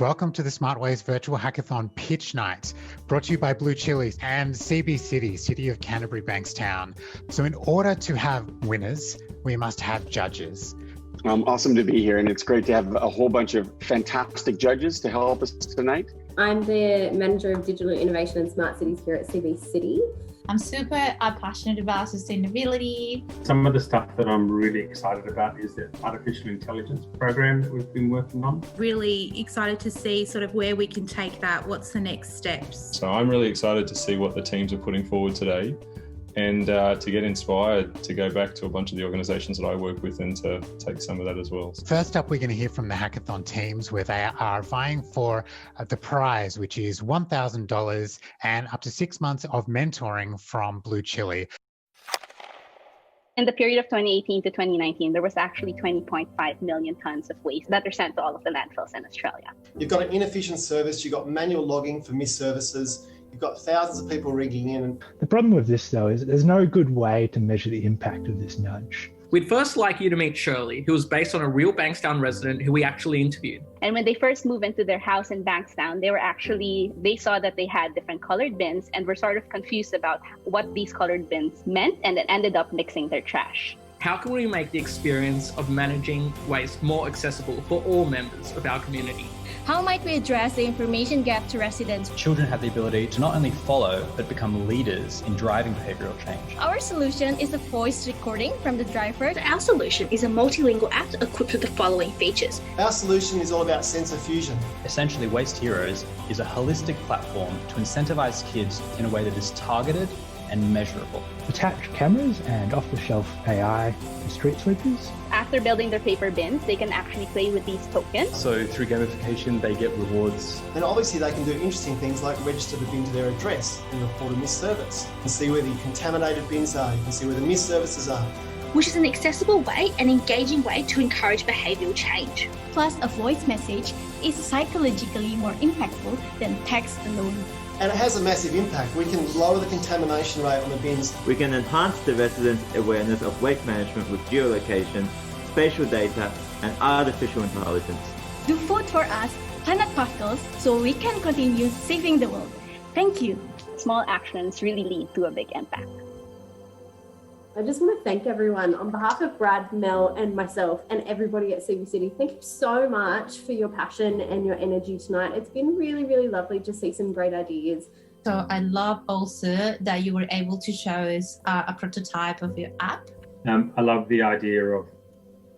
Welcome to the Smart Ways Virtual Hackathon Pitch Night, brought to you by BlueChilli and CB City, City of Canterbury, Bankstown. So in order to have winners, we must have judges. Awesome to be here, and it's great to have a whole bunch of fantastic judges to help us tonight. I'm the Manager of Digital Innovation and Smart Cities here at CB City. I'm super passionate about sustainability. Some of the stuff that I'm really excited about is the artificial intelligence program that we've been working on. Really excited to see sort of where we can take that. What's the next steps? So I'm really excited to see what the teams are putting forward today and to get inspired to go back to a bunch of the organisations that I work with and to take some of that as well. First up, we're going to hear from the hackathon teams where they are vying for the prize, which is $1,000 and up to 6 months of mentoring from BlueChilli. In the period of 2018 to 2019, there was actually 20.5 million tons of waste that are sent to all of the landfills in Australia. You've got an inefficient service, you've got manual logging for missed services, you've got thousands of people rigging in. The problem with this, though, is there's no good way to measure the impact of this nudge. We'd first like you to meet Shirley, who was based on a real Bankstown resident who we actually interviewed. And when they first moved into their house in Bankstown, they saw that they had different colored bins and were sort of confused about what these colored bins meant, and it ended up mixing their trash. How can we make the experience of managing waste more accessible for all members of our community? How might we address the information gap to residents? Children have the ability to not only follow, but become leaders in driving behavioural change. Our solution is a voice recording from the driver. Our solution is a multilingual app equipped with the following features. Our solution is all about sensor fusion. Essentially, Waste Heroes is a holistic platform to incentivise kids in a way that is targeted and measurable. Attach cameras and off-the-shelf AI for street sweepers. After building their paper bins, they can actually play with these tokens. So through gamification, they get rewards. And obviously they can do interesting things like register the bin to their address and report a missed service. You can see where the contaminated bins are, you can see where the missed services are. Which is an accessible way and engaging way to encourage behavioural change. Plus, a voice message is psychologically more impactful than text alone. And it has a massive impact. We can lower the contamination rate on the bins. We can enhance the residents' awareness of waste management with geolocation, spatial data, and artificial intelligence. Do food for us, planet particles, so we can continue saving the world. Thank you. Small actions really lead to a big impact. I just want to thank everyone on behalf of Brad, Mel, and myself, and everybody at CB City. Thank you so much for your passion and your energy tonight. It's been really, really lovely to see some great ideas. So I love also that you were able to show us a prototype of your app. I love the idea of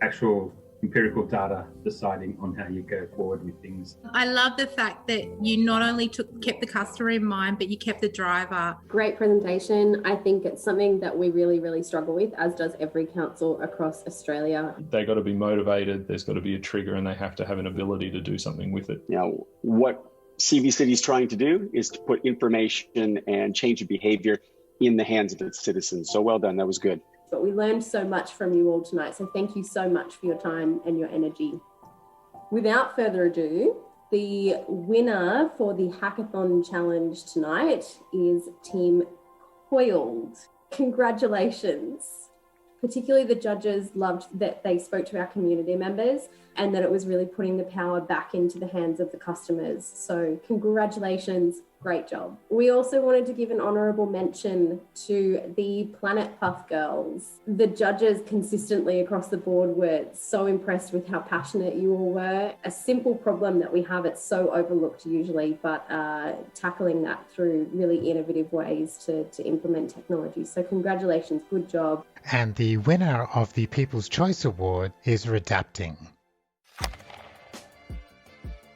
actual empirical data deciding on how you go forward with things. I love the fact that you not only kept the customer in mind, but you kept the driver. Great presentation. I think it's something that we really, really struggle with, as does every council across Australia. They got to be motivated, there's got to be a trigger, and they have to have an ability to do something with it. Now, what CB City is trying to do is to put information and change of behavior in the hands of its citizens. So well done, that was good. But we learned so much from you all tonight. So thank you so much for your time and your energy. Without further ado, the winner for the Hackathon Challenge tonight is Team Coiled. Congratulations. Particularly the judges loved that they spoke to our community members and that it was really putting the power back into the hands of the customers. So congratulations, great job. We also wanted to give an honourable mention to the Planet Puff girls. The judges consistently across the board were so impressed with how passionate you all were. A simple problem that we have, it's so overlooked usually, but tackling that through really innovative ways to implement technology. So congratulations, good job. And the winner of the People's Choice Award is Redapting.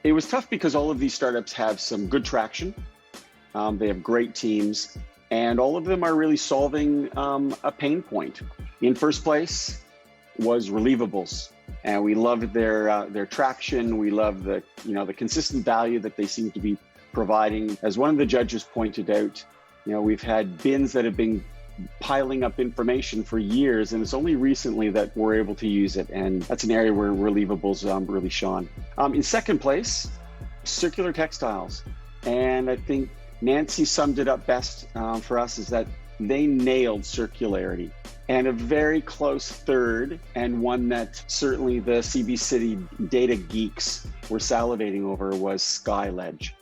It was tough because all of these startups have some good traction. They have great teams, and all of them are really solving a pain point. In first place was relievables, and we loved their traction. We love the consistent value that they seem to be providing. As one of the judges pointed out, we've had bins that have been piling up information for years, and it's only recently that we're able to use it, and that's an area where relievables really shone. In second place, circular textiles, and I think Nancy summed it up best for us, is that they nailed circularity. And a very close third, and one that certainly the CB City data geeks were salivating over, was Skyledge.